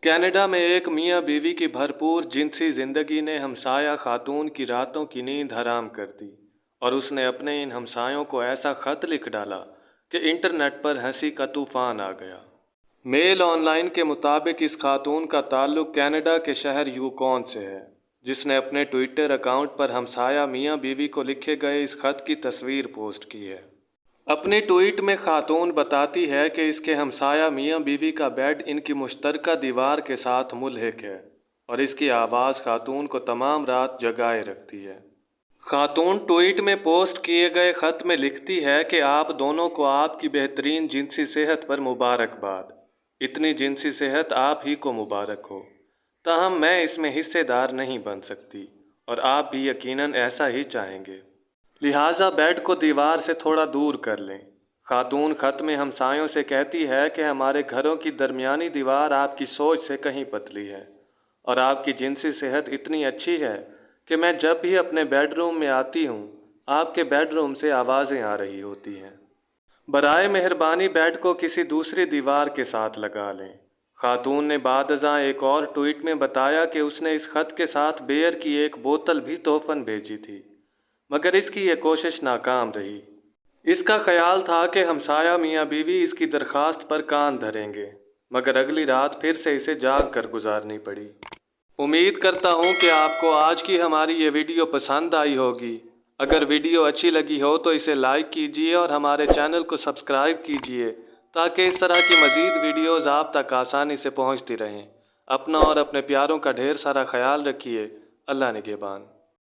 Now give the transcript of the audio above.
Canada में एक मियाँ बीवी की भरपूर जिनसी जिंदगी ने हमसाया खातून की रातों की नींद हराम कर दी और उसने अपने इन हमसायों को ऐसा खत लिख डाला कि इंटरनेट पर हंसी का तूफान आ गया। मेल ऑनलाइन के मुताबिक इस खातून का ताल्लुक कनाडा के शहर यूकॉन से है, जिसने अपने ट्विटर अकाउंट पर हमसाया मियाँ बीवी को लिखे गए इस खत की तस्वीर पोस्ट की है। अपनी ट्वीट में खातून बताती है कि इसके हमसाया मियाँ बीवी का बेड इनकी मुश्तरका दीवार के साथ मुल्हिक है और इसकी आवाज़ खातून को तमाम रात जगाए रखती है। खातून ट्वीट में पोस्ट किए गए खत में लिखती है कि आप दोनों को आपकी बेहतरीन जिनसी सेहत पर मुबारकबाद। इतनी जिनसी सेहत आप ही को मुबारक हो। ताहम मैं इसमें हिस्सेदार नहीं बन सकती और आप भी यकीनन ऐसा ही चाहेंगे, लिहाजा बेड को दीवार से थोड़ा दूर कर लें। खातून खत में हमसायों से कहती है कि हमारे घरों की दरमियानी दीवार आपकी सोच से कहीं पतली है और आपकी जिनसी सेहत इतनी अच्छी है कि मैं जब भी अपने बेडरूम में आती हूँ, आपके बेडरूम से आवाज़ें आ रही होती हैं। बराए मेहरबानी बेड को किसी दूसरी दीवार के साथ लगा लें। खातून ने बादअज़ां एक और ट्वीट में बताया कि उसने इस खत के साथ बियर की एक बोतल भी तोहफ़न भेजी थी, मगर इसकी ये कोशिश नाकाम रही। इसका ख्याल था कि हमसाया मियाँ बीवी इसकी दरख्वास्त पर कान धरेंगे, मगर अगली रात फिर से इसे जाग कर गुजारनी पड़ी। उम्मीद करता हूँ कि आपको आज की हमारी ये वीडियो पसंद आई होगी। अगर वीडियो अच्छी लगी हो तो इसे लाइक कीजिए और हमारे चैनल को सब्सक्राइब कीजिए ताकि इस तरह की मज़ीद वीडियोस आप तक आसानी से पहुँचती रहें। अपना और अपने प्यारों का ढेर सारा ख्याल रखिए। अल्लाह निगहबान।